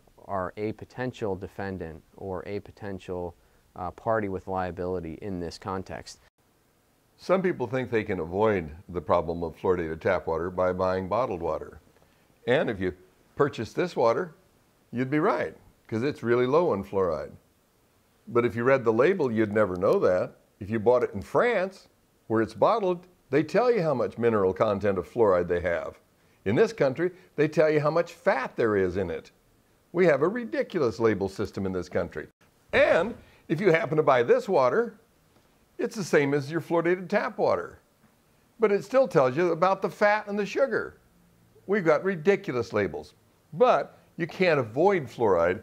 Speaker 14: a potential defendant or a potential party with liability in this context.
Speaker 5: Some people think they can avoid the problem of fluoridated tap water by buying bottled water. And if you purchase this water, you'd be right, because it's really low in fluoride. But if you read the label, you'd never know that. If you bought it in France, where it's bottled, they tell you how much mineral content of fluoride they have. In this country, they tell you how much fat there is in it. We have a ridiculous label system in this country. And if you happen to buy this water, it's the same as your fluoridated tap water. But it still tells you about the fat and the sugar. We've got ridiculous labels. But you can't avoid fluoride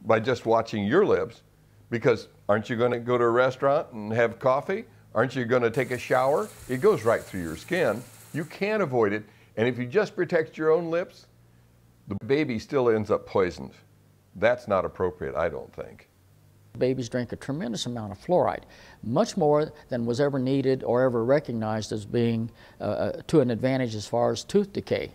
Speaker 5: by just watching your lips, because aren't you going to go to a restaurant and have coffee? Aren't you going to take a shower? It goes right through your skin. You can't avoid it. And if you just protect your own lips, the baby still ends up poisoned. That's not appropriate, I don't think.
Speaker 4: Babies drink a tremendous amount of fluoride, much more than was ever needed or ever recognized as being to an advantage as far as tooth decay.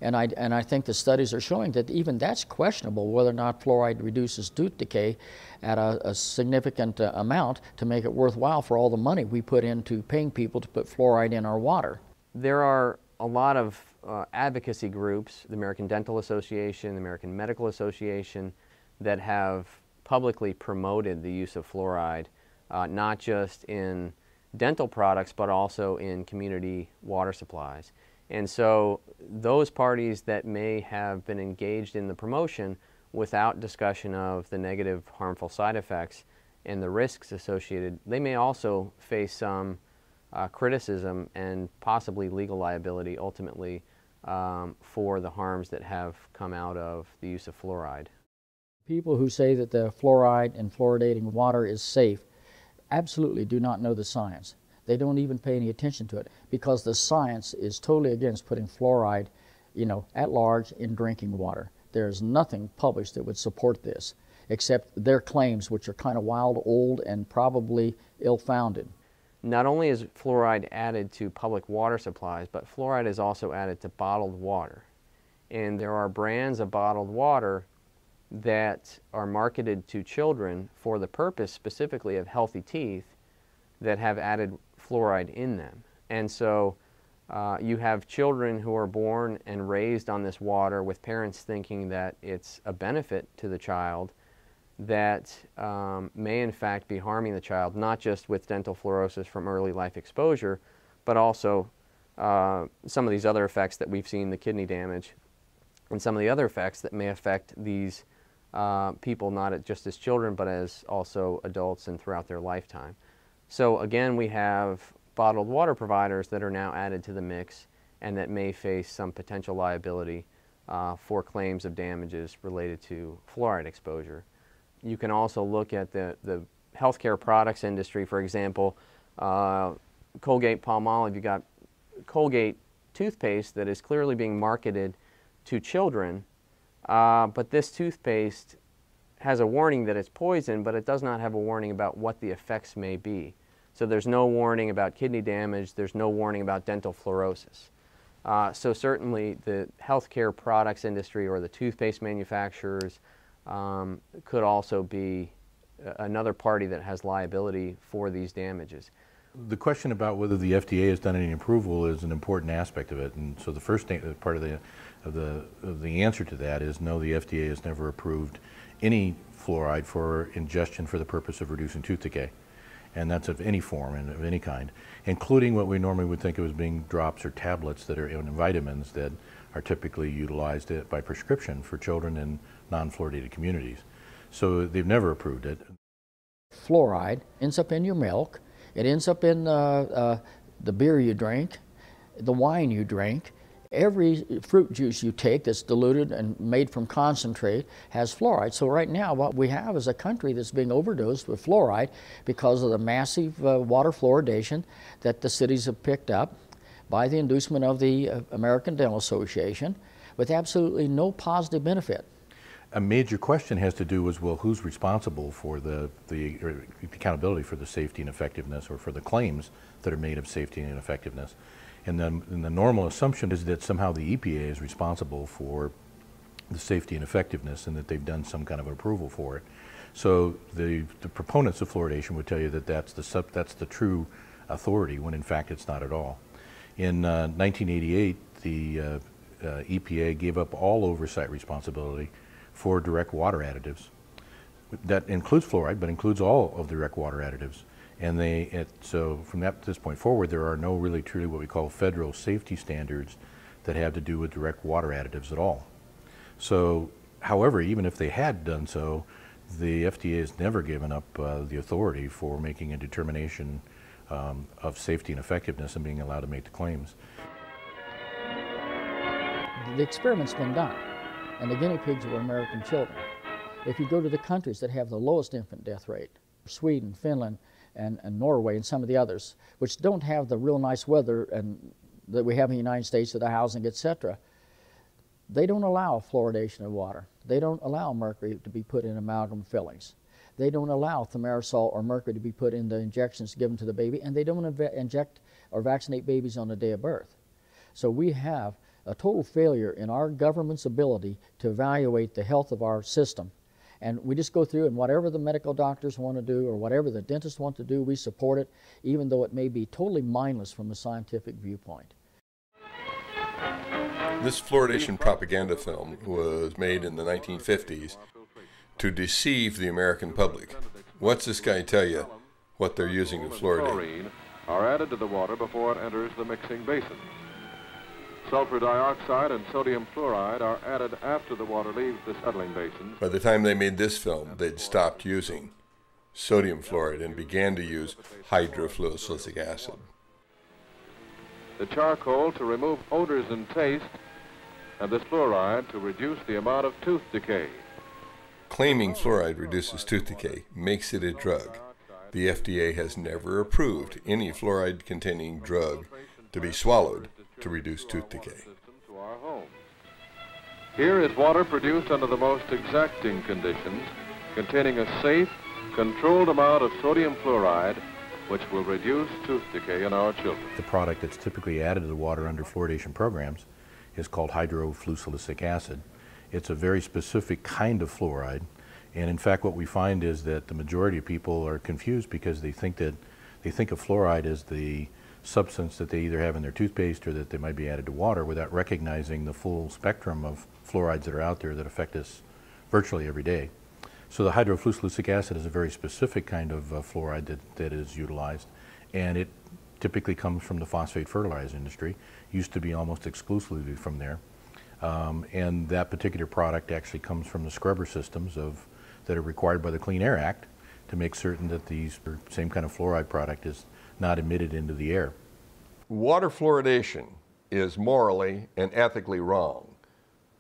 Speaker 4: And I think the studies are showing that even that's questionable, whether or not fluoride reduces tooth decay at a significant amount to make it worthwhile for all the money we put into paying people to put fluoride in our water.
Speaker 14: There are a lot of advocacy groups, the American Dental Association, the American Medical Association, that have publicly promoted the use of fluoride, not just in dental products, but also in community water supplies. And so those parties that may have been engaged in the promotion without discussion of the negative harmful side effects and the risks associated, they may also face some criticism and possibly legal liability ultimately for the harms that have come out of the use of fluoride.
Speaker 4: People who say that the fluoride in fluoridating water is safe absolutely do not know the science. They don't even pay any attention to it, because the science is totally against putting fluoride, at large in drinking water. There's nothing published that would support this, except their claims, which are kind of wild, old, and probably ill-founded.
Speaker 14: Not only is fluoride added to public water supplies, but fluoride is also added to bottled water. And there are brands of bottled water that are marketed to children for the purpose specifically of healthy teeth that have added fluoride in them. And so you have children who are born and raised on this water with parents thinking that it's a benefit to the child that may in fact be harming the child, not just with dental fluorosis from early life exposure, but also some of these other effects that we've seen, the kidney damage, and some of the other effects that may affect these people not just as children, but as also adults and throughout their lifetime. So again, we have bottled water providers that are now added to the mix and that may face some potential liability for claims of damages related to fluoride exposure. You can also look at the healthcare products industry, for example, Colgate-Palmolive. You got Colgate toothpaste that is clearly being marketed to children, but this toothpaste has a warning that it's poison, but it does not have a warning about what the effects may be. So there's no warning about kidney damage, there's no warning about dental fluorosis. So certainly the healthcare products industry or the toothpaste manufacturers could also be another party that has liability for these damages.
Speaker 15: The question about whether the FDA has done any approval is an important aspect of it, and so the first part of the answer to that is no, the FDA has never approved any fluoride for ingestion for the purpose of reducing tooth decay, and that's of any form and of any kind, including what we normally would think of as being drops or tablets that are in vitamins that are typically utilized by prescription for children in non-fluoridated communities. So they've never approved it.
Speaker 4: Fluoride ends up in your milk. It ends up in the beer you drink, the wine you drink. Every fruit juice you take that's diluted and made from concentrate has fluoride. So right now what we have is a country that's being overdosed with fluoride because of the massive water fluoridation that the cities have picked up by the inducement of the American Dental Association with absolutely no positive benefit.
Speaker 15: A major question has to do with, well, who's responsible for the accountability for the safety and effectiveness, or for the claims that are made of safety and effectiveness. And then the normal assumption is that somehow the EPA is responsible for the safety and effectiveness and that they've done some kind of approval for it. So the proponents of fluoridation would tell you that that's the true authority, when in fact it's not at all. In 1988, the EPA gave up all oversight responsibility for direct water additives. That includes fluoride, but includes all of the direct water additives. And so from this point forward, there are no really truly what we call federal safety standards that have to do with direct water additives at all. So, however, even if they had done so, the FDA has never given up the authority for making a determination of safety and effectiveness and being allowed to make the claims.
Speaker 4: The experiment's been done, and the guinea pigs were American children. If you go to the countries that have the lowest infant death rate, Sweden, Finland, and Norway, and some of the others, which don't have the real nice weather that we have in the United States with the housing, etc., they don't allow fluoridation of water. They don't allow mercury to be put in amalgam fillings. They don't allow thimerosal or mercury to be put in the injections given to the baby, and they don't inject or vaccinate babies on the day of birth. So we have a total failure in our government's ability to evaluate the health of our system. And we just go through, and whatever the medical doctors want to do or whatever the dentists want to do, we support it, even though it may be totally mindless from a scientific viewpoint.
Speaker 5: This fluoridation propaganda film was made in the 1950s to deceive the American public. What's this guy tell you what they're using to fluoridate?
Speaker 1: Are added to the water before it enters the mixing basin. Sulfur dioxide and sodium fluoride are added after the water leaves the settling basins.
Speaker 5: By the time they made this film, they'd stopped using sodium fluoride and began to use hydrofluosilicic acid.
Speaker 1: The charcoal to remove odors and taste, and this fluoride to reduce the amount of tooth decay.
Speaker 5: Claiming fluoride reduces tooth decay makes it a drug. The FDA has never approved any fluoride-containing drug to be swallowed to reduce tooth decay.
Speaker 1: Here is water produced under the most exacting conditions, containing a safe, controlled amount of sodium fluoride, which will reduce tooth decay in our children.
Speaker 15: The product that's typically added to the water under fluoridation programs is called hydrofluosilicic acid. It's a very specific kind of fluoride, and in fact what we find is that the majority of people are confused because they think of fluoride as the substance that they either have in their toothpaste or that they might be added to water without recognizing the full spectrum of fluorides that are out there that affect us virtually every day. So the hydrofluosilicic acid is a very specific kind of fluoride that is utilized, and it typically comes from the phosphate fertilizer industry. Used to be almost exclusively from there. And that particular product actually comes from the scrubber systems that are required by the Clean Air Act to make certain that these same kind of fluoride product is not emitted into the air.
Speaker 5: Water fluoridation is morally and ethically wrong.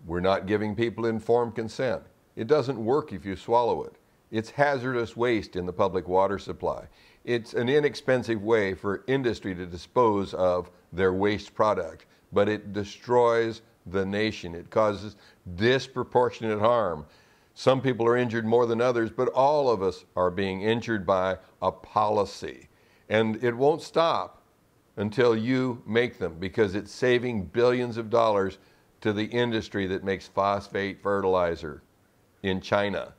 Speaker 5: We're not giving people informed consent. It doesn't work if you swallow it. It's hazardous waste in the public water supply. It's an inexpensive way for industry to dispose of their waste product, but it destroys the nation. It causes disproportionate harm. Some people are injured more than others, but all of us are being injured by a policy. And it won't stop until you make them, because it's saving billions of dollars to the industry that makes phosphate fertilizer in China,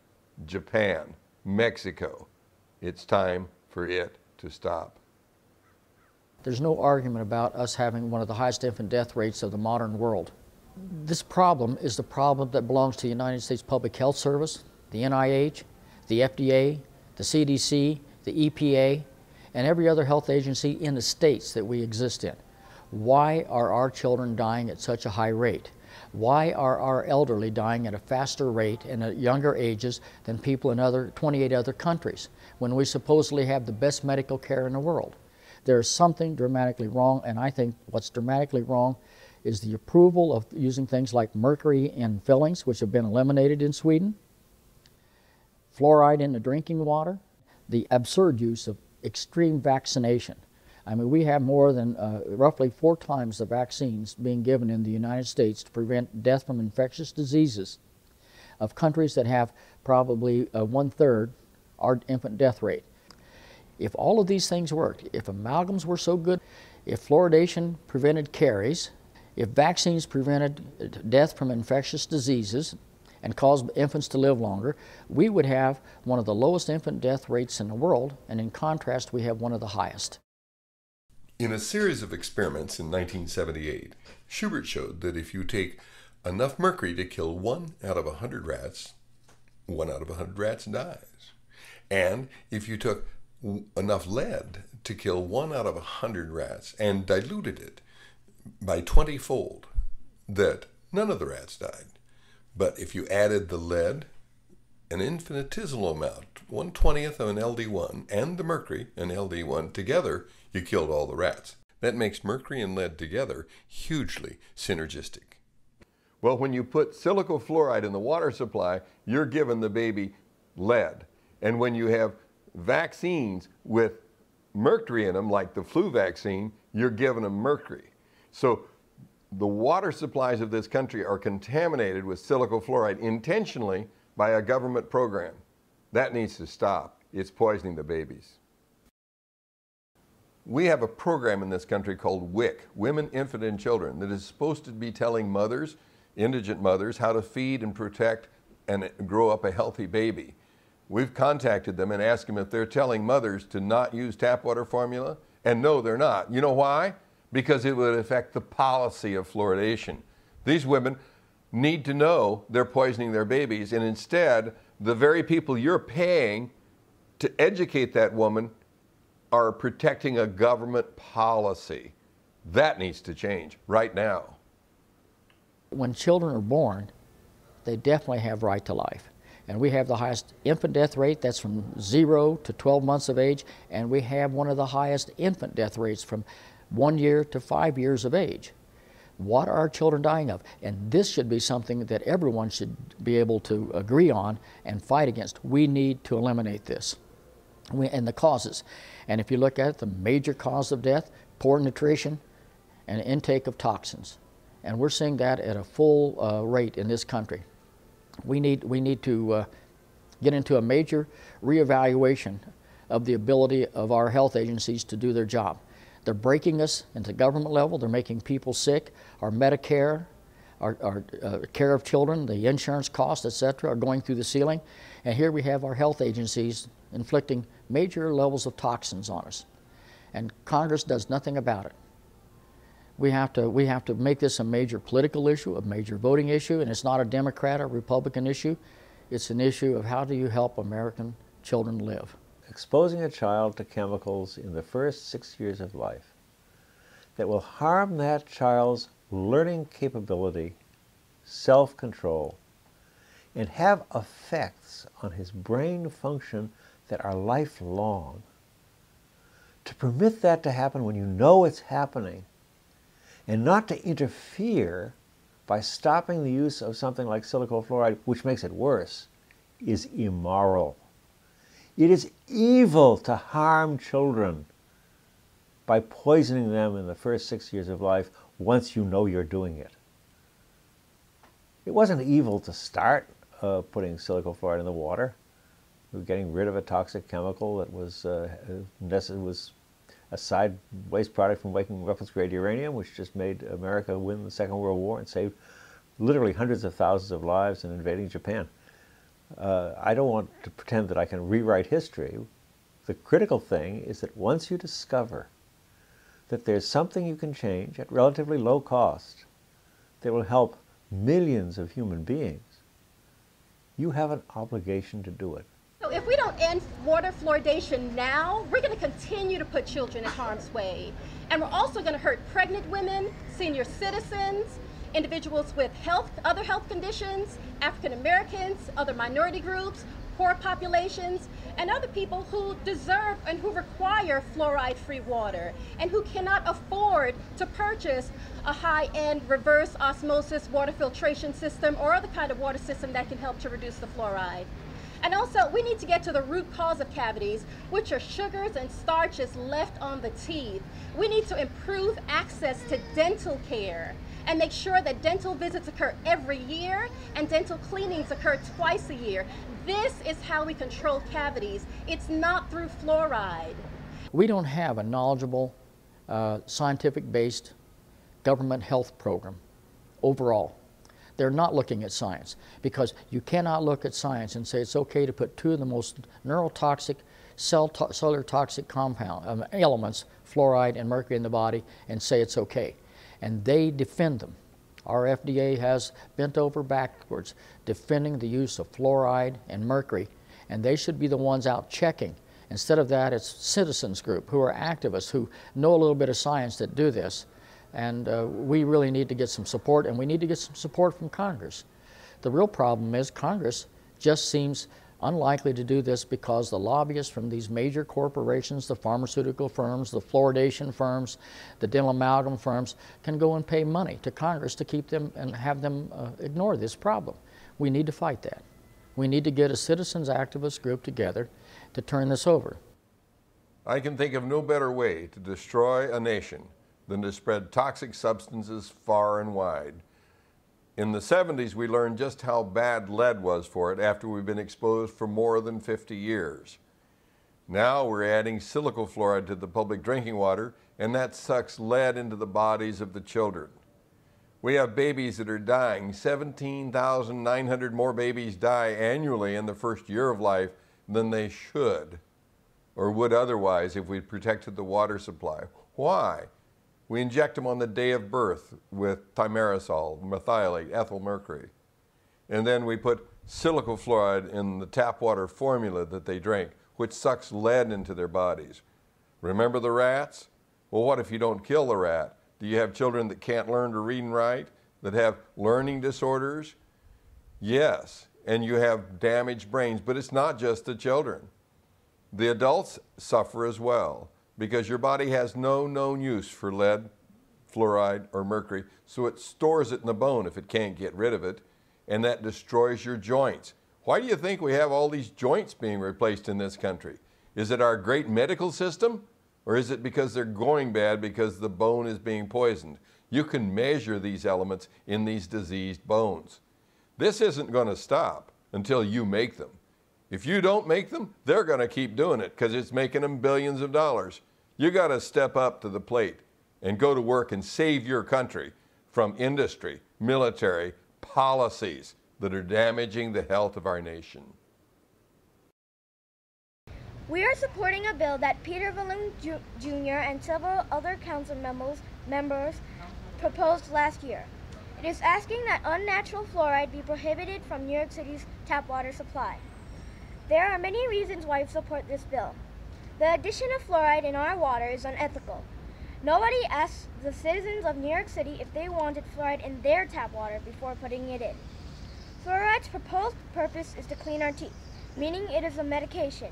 Speaker 5: Japan, Mexico. It's time for it to stop.
Speaker 4: There's no argument about us having one of the highest infant death rates of the modern world. This problem is the problem that belongs to the United States Public Health Service, the NIH, the FDA, the CDC, the EPA, and every other health agency in the states that we exist in. Why are our children dying at such a high rate? Why are our elderly dying at a faster rate and at younger ages than people in 28 other countries, when we supposedly have the best medical care in the world? There's something dramatically wrong, and I think what's dramatically wrong is the approval of using things like mercury in fillings, which have been eliminated in Sweden, fluoride in the drinking water, the absurd use of extreme vaccination. I mean, we have more than roughly 4 times the vaccines being given in the United States to prevent death from infectious diseases of countries that have probably 1/3 our infant death rate. If all of these things worked, if amalgams were so good, if fluoridation prevented caries, if vaccines prevented death from infectious diseases and caused infants to live longer, we would have one of the lowest infant death rates in the world, and in contrast, we have one of the highest.
Speaker 5: In a series of experiments in 1978, Schubert showed that if you take enough mercury to kill 1 out of 100 rats, 1 out of 100 rats dies. And if you took enough lead to kill 1 out of 100 rats and diluted it by 20-fold, that none of the rats died. But if you added the lead, an infinitesimal amount, 1/20th of an LD1, and the mercury, an LD1, together, you killed all the rats. That makes mercury and lead together hugely synergistic. Well, when you put silicon fluoride in the water supply, you're giving the baby lead. And when you have vaccines with mercury in them, like the flu vaccine, you're giving them mercury. So the water supplies of this country are contaminated with silicon fluoride intentionally by a government program. That needs to stop. It's poisoning the babies. We have a program in this country called WIC, Women, Infant, and Children, that is supposed to be telling mothers, indigent mothers, how to feed and protect and grow up a healthy baby. We've contacted them and asked them if they're telling mothers to not use tap water formula, and no, they're not. You know why? Because it would affect the policy of fluoridation. These women need to know they're poisoning their babies, and instead, the very people you're paying to educate that woman are protecting a government policy. That needs to change right now.
Speaker 4: When children are born, they definitely have right to life. And we have the highest infant death rate, that's from 0 to 12 months of age, and we have one of the highest infant death rates from 1 year to 5 years of age. What are our children dying of? And this should be something that everyone should be able to agree on and fight against. We need to eliminate this and the causes. And if you look at it, the major cause of death, poor nutrition and intake of toxins. And we're seeing that at a full rate in this country. We need to get into a major reevaluation of the ability of our health agencies to do their job. They're breaking us at the government level. They're making people sick. Our Medicare, our care of children, the insurance costs, etc., are going through the ceiling. And here we have our health agencies inflicting major levels of toxins on us. And Congress does nothing about it. We have to make this a major political issue, a major voting issue, and it's not a Democrat or Republican issue. It's an issue of how do you help American children live.
Speaker 13: Exposing a child to chemicals in the first 6 years of life that will harm that child's learning capability, self-control, and have effects on his brain function that are lifelong. To permit that to happen when you know it's happening, and not to interfere by stopping the use of something like silicon fluoride, which makes it worse, is immoral. It is evil to harm children by poisoning them in the first 6 years of life once you know you're doing it. It wasn't evil to start putting silicon fluoride in the water. We were getting rid of a toxic chemical that was a side waste product from making weapons-grade uranium, which just made America win the Second World War and saved literally hundreds of thousands of lives in invading Japan. I don't want to pretend that I can rewrite history. The critical thing is that once you discover that there's something you can change at relatively low cost that will help millions of human beings, you have an obligation to do it.
Speaker 10: So if we don't end water fluoridation now, we're going to continue to put children in harm's way. And we're also going to hurt pregnant women, senior citizens, individuals with other health conditions, African Americans, other minority groups, poor populations, and other people who deserve and who require fluoride-free water and who cannot afford to purchase a high-end reverse osmosis water filtration system or other kind of water system that can help to reduce the fluoride. And also, we need to get to the root cause of cavities, which are sugars and starches left on the teeth. We need to improve access to dental care and make sure that dental visits occur every year and dental cleanings occur twice a year. This is how we control cavities. It's not through fluoride.
Speaker 4: We don't have a knowledgeable, scientific-based government health program overall. They're not looking at science, because you cannot look at science and say it's okay to put 2 of the most neurotoxic cellular toxic elements, fluoride and mercury in the body, and say it's okay. And they defend them. Our FDA has bent over backwards defending the use of fluoride and mercury, and they should be the ones out checking. Instead of that, it's citizens group who are activists who know a little bit of science that do this. And we really need to get some support, and we need to get some support from Congress. The real problem is Congress just seems unlikely to do this because the lobbyists from these major corporations, the pharmaceutical firms, the fluoridation firms, the dental amalgam firms, can go and pay money to Congress to keep them and have them ignore this problem. We need to fight that. We need to get a citizens activist group together to turn this over.
Speaker 5: I can think of no better way to destroy a nation than to spread toxic substances far and wide. In the 70s, we learned just how bad lead was for it after we've been exposed for more than 50 years. Now we're adding silico fluoride to the public drinking water, and that sucks lead into the bodies of the children. We have babies that are dying. 17,900 more babies die annually in the first year of life than they should or would otherwise if we protected the water supply. Why? We inject them on the day of birth with thimerosal, methylate, ethyl mercury. And then we put silico fluoride in the tap water formula that they drink, which sucks lead into their bodies. Remember the rats? Well, what if you don't kill the rat? Do you have children that can't learn to read and write, that have learning disorders? Yes, and you have damaged brains, but it's not just the children. The adults suffer as well, because your body has no known use for lead, fluoride, or mercury, so it stores it in the bone if it can't get rid of it, and that destroys your joints. Why do you think we have all these joints being replaced in this country? Is it our great medical system, or is it because they're going bad because the bone is being poisoned? You can measure these elements in these diseased bones. This isn't going to stop until you make them. If you don't make them, they're going to keep doing it because it's making them billions of dollars. You got to step up to the plate and go to work and save your country from industry, military, policies that are damaging the health of our nation.
Speaker 3: We are supporting a bill that Peter Valloon Jr. and several other council members proposed last year. It is asking that unnatural fluoride be prohibited from New York City's tap water supply. There are many reasons why we support this bill. The addition of fluoride in our water is unethical. Nobody asked the citizens of New York City if they wanted fluoride in their tap water before putting it in. Fluoride's proposed purpose is to clean our teeth, meaning it is a medication.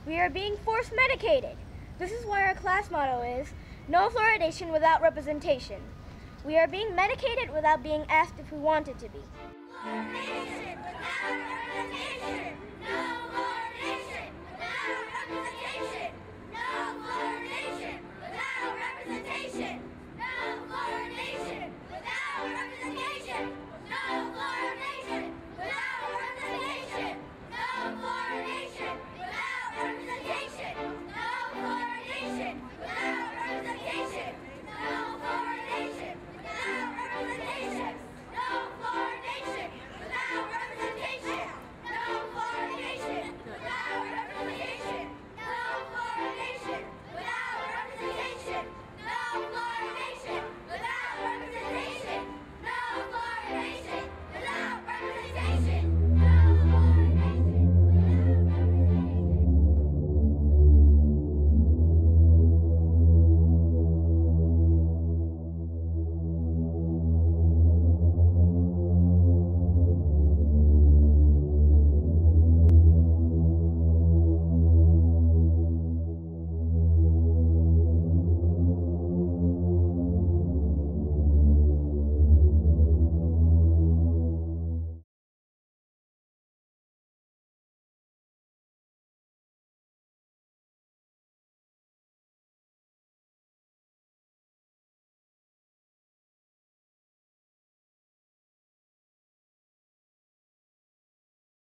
Speaker 3: We are being force medicated. This is why our class motto is, no fluoridation without representation. We are being medicated without being asked if we wanted to be. Fluoridation without representation.